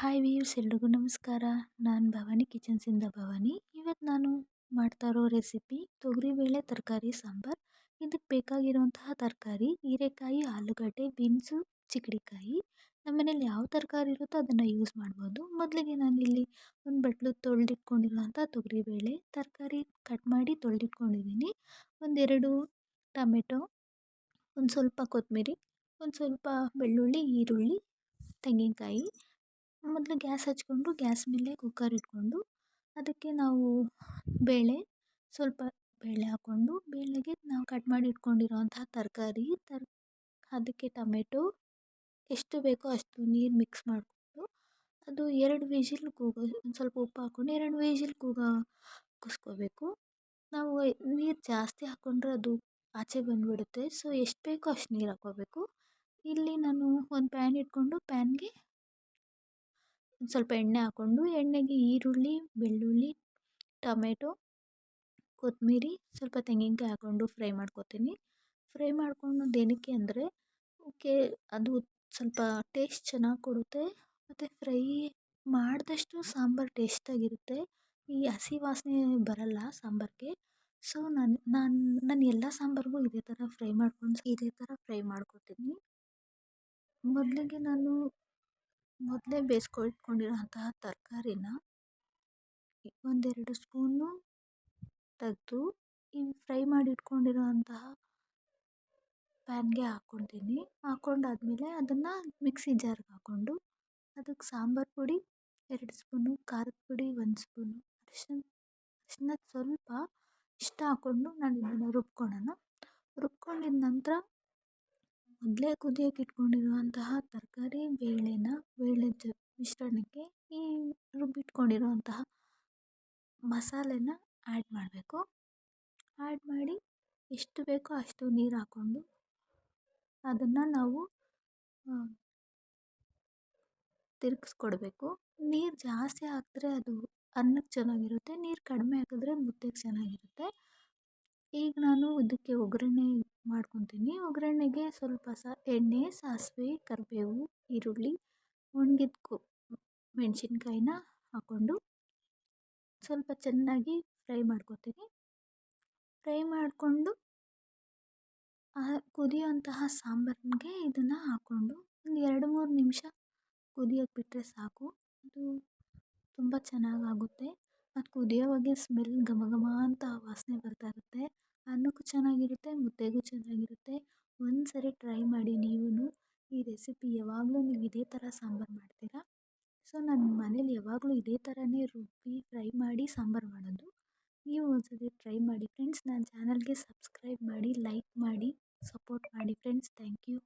Hi views ಎಲ್ರಿಗೂ ನಮಸ್ಕಾರ. ನಾನು ಭವಾನಿ ಕಿಚನ್ಸಿಂದ ಭವಾನಿ. ಇವತ್ತು ನಾನು ಮಾಡ್ತಾ ಇರೋ ರೆಸಿಪಿ ತೊಗರಿಬೇಳೆ ತರಕಾರಿ ಸಾಂಬಾರ್. ಇದಕ್ಕೆ ಬೇಕಾಗಿರುವಂತಹ ತರಕಾರಿ ಹೀರೆಕಾಯಿ, ಆಲೂಗಡ್ಡೆ, ಬೀನ್ಸು, ಚಿಕ್ಕಡಿಕಾಯಿ. ನಮ್ಮ ಮನೇಲಿ ಯಾವ ತರಕಾರಿ ಇರುತ್ತೋ ಅದನ್ನು ಯೂಸ್ ಮಾಡ್ಬೋದು. ಮೊದಲಿಗೆ ನಾನಿಲ್ಲಿ ಒಂದು ಬಟ್ಲು ತೊಳೆದಿಟ್ಕೊಂಡಿರುವಂಥ ತೊಗರಿಬೇಳೆ ತರಕಾರಿ ಕಟ್ ಮಾಡಿ ತೊಳೆದಿಟ್ಕೊಂಡಿದ್ದೀನಿ. ಒಂದೆರಡು ಟೊಮೆಟೊ, ಒಂದು ಸ್ವಲ್ಪ ಕೊತ್ತಂಬರಿ, ಒಂದು ಸ್ವಲ್ಪ ಬೆಳ್ಳುಳ್ಳಿ, ಈರುಳ್ಳಿ, ತೆಂಗಿನಕಾಯಿ. ಮೊದಲು ಗ್ಯಾಸ್ ಹಚ್ಕೊಂಡು ಗ್ಯಾಸ್ ಮೇಲೆ ಕುಕ್ಕರ್ ಇಟ್ಕೊಂಡು ಅದಕ್ಕೆ ನಾವು ಸ್ವಲ್ಪ ಬೇಳೆ ಹಾಕ್ಕೊಂಡು ಬೇಳೆಗೆ ನಾವು ಕಟ್ ಮಾಡಿ ಇಟ್ಕೊಂಡಿರೋಂತಹ ತರಕಾರಿ ಅದಕ್ಕೆ ಟೊಮೆಟೊ ಎಷ್ಟು ಬೇಕೋ ಅಷ್ಟು ನೀರು ಮಿಕ್ಸ್ ಮಾಡಿಕೊಂಡು ಅದು 2 ವಿಷಿಲ್ ಒಂದು ಸ್ವಲ್ಪ ಉಪ್ಪು ಹಾಕ್ಕೊಂಡು 2 ವಿಷಿಲ್ ಕುದಿಸ್ಕೋಬೇಕು. ನಾವು ನೀರು ಜಾಸ್ತಿ ಹಾಕ್ಕೊಂಡ್ರೆ ಅದು ಆಚೆ ಬಂದುಬಿಡುತ್ತೆ. ಸೊ ಎಷ್ಟು ಬೇಕೋ ಅಷ್ಟು ನೀರು ಹಾಕ್ಕೋಬೇಕು. ಇಲ್ಲಿ ನಾನು ಒಂದು ಪ್ಯಾನ್ ಇಟ್ಕೊಂಡು ಪ್ಯಾನ್ಗೆ ಒಂದು ಸ್ವಲ್ಪ ಎಣ್ಣೆ ಹಾಕ್ಕೊಂಡು ಎಣ್ಣೆಗೆ ಈರುಳ್ಳಿ, ಬೆಳ್ಳುಳ್ಳಿ, ಟೊಮೆಟೊ, ಕೊತ್ತಂಬರಿ, ಸ್ವಲ್ಪ ತೆಂಗಿನಕಾಯಿ ಹಾಕ್ಕೊಂಡು ಫ್ರೈ ಮಾಡ್ಕೊತೀನಿ. ಫ್ರೈ ಮಾಡ್ಕೊಂಡು ಏನಕ್ಕೆ ಅಂದರೆ ಅದು ಸ್ವಲ್ಪ ಟೇಸ್ಟ್ ಚೆನ್ನಾಗಿ ಕೊಡುತ್ತೆ ಮತ್ತು ಫ್ರೈ ಮಾಡಿದಷ್ಟು ಸಾಂಬಾರು ಟೇಸ್ಟಾಗಿರುತ್ತೆ. ಈ ಹಸಿ ವಾಸನೆ ಬರಲ್ಲ ಸಾಂಬಾರಿಗೆ. ಸೊ ನಾನು ಎಲ್ಲ ಸಾಂಬಾರಿಗೂ ಇದೇ ಥರ ಫ್ರೈ ಮಾಡ್ಕೊತೀನಿ. ಮೊದಲಿಗೆ ನಾನು ಬೇಯಿಸ್ಕೊಂಡಿರೋಂತಹ ತರಕಾರಿನ ಒಂದೆರಡು ಸ್ಪೂನು ತೆಗೆದು ಈ ಫ್ರೈ ಮಾಡಿ ಇಟ್ಕೊಂಡಿರೋಂತಹ ಪ್ಯಾನ್ಗೆ ಹಾಕ್ಕೊತೀನಿ. ಹಾಕ್ಕೊಂಡಾದ್ಮೇಲೆ ಅದನ್ನು ಮಿಕ್ಸಿ ಜಾರ್ಗೆ ಹಾಕ್ಕೊಂಡು ಅದಕ್ಕೆ ಸಾಂಬಾರು ಪುಡಿ 2 ಸ್ಪೂನು, ಖಾರದ ಪುಡಿ 1 ಸ್ಪೂನು, ಅರಿಶಿನ ಸ್ವಲ್ಪ ಇಷ್ಟ ಹಾಕ್ಕೊಂಡು ನಾನು ಇದನ್ನು ರುಬ್ಕೊಂಡಿದ್ದ ನಂತರ ಮೊದಲೇ ಕುದಿಯೋಕೆ ಇಟ್ಕೊಂಡಿರುವಂತಹ ತರಕಾರಿ ಬೇಳೆ ಮಿಶ್ರಣಕ್ಕೆ ಈ ರುಬ್ಬಿಟ್ಕೊಂಡಿರುವಂತಹ ಮಸಾಲೆನ ಆ್ಯಡ್ ಮಾಡಬೇಕು. ಆ್ಯಡ್ ಮಾಡಿ ಎಷ್ಟು ಬೇಕೋ ಅಷ್ಟು ನೀರು ಹಾಕ್ಕೊಂಡು ಅದನ್ನು ನಾವು ತಿರುಗಿಸ್ಕೊಡ್ಬೇಕು. ನೀರು ಜಾಸ್ತಿ ಹಾಕಿದ್ರೆ ಅದು ಅನ್ನಕ್ಕೆ ಚೆನ್ನಾಗಿರುತ್ತೆ, ನೀರು ಕಡಿಮೆ ಹಾಕಿದ್ರೆ ಮುದ್ದೆಗೆ ಚೆನ್ನಾಗಿರುತ್ತೆ. ಈಗ ನಾನು ಇದಕ್ಕೆ ಒಗ್ಗರಣೆ ಮಾಡ್ಕೊತೀನಿ. ಒಗ್ಗರಣೆಗೆ ಸ್ವಲ್ಪ ಎಣ್ಣೆ, ಸಾಸಿವೆ, ಕರಿಬೇವು, ಈರುಳ್ಳಿ, ಒಣಗಿದ ಮೆಣಸಿನ್ಕಾಯಿನ ಹಾಕ್ಕೊಂಡು ಸ್ವಲ್ಪ ಚೆನ್ನಾಗಿ ಫ್ರೈ ಮಾಡ್ಕೊತೀನಿ. ಫ್ರೈ ಮಾಡಿಕೊಂಡು ಕುದಿಯುವಂತಹ ಸಾಂಬಾರಿಗೆ ಇದನ್ನು ಹಾಕ್ಕೊಂಡು ಒಂದು 2-3 ನಿಮಿಷ ಕುದಿಯೋಕೆ ಬಿಟ್ಟರೆ ಸಾಕು. ಅದು ತುಂಬ ಚೆನ್ನಾಗಾಗುತ್ತೆ. ಅದು ಕುದಿಯೋವಾಗೆ ಸ್ಮೆಲ್ ಘಮ ಘಮ ಅಂತ ವಾಸನೆ ಬರ್ತಾ ಇರುತ್ತೆ. ಅನ್ನಕ್ಕೂ ಚೆನ್ನಾಗಿರುತ್ತೆ, ಮುದ್ದೆಗೂ ಚೆನ್ನಾಗಿರುತ್ತೆ. ಒಂದು ಸರಿ ಟ್ರೈ ಮಾಡಿ ನೀವೂ. ಈ ರೆಸಿಪಿ ಯಾವಾಗಲೂ ನೀವು ಇದೇ ಥರ ಸಾಂಬಾರು ಮಾಡ್ತೀರಾ. ಸೊ ನನ್ನ ಮನೇಲಿ ಯಾವಾಗಲೂ ಇದೇ ಥರನೇ ರುಬ್ಬಿ ಫ್ರೈ ಮಾಡಿ ಸಾಂಬಾರು ಮಾಡೋದು. ನೀವು ಒಂದ್ಸತಿ ಟ್ರೈ ಮಾಡಿ ಫ್ರೆಂಡ್ಸ್. ನನ್ನ ಚಾನಲ್ಗೆ ಸಬ್ಸ್ಕ್ರೈಬ್ ಮಾಡಿ, ಲೈಕ್ ಮಾಡಿ, ಸಪೋರ್ಟ್ ಮಾಡಿ ಫ್ರೆಂಡ್ಸ್. Thank you.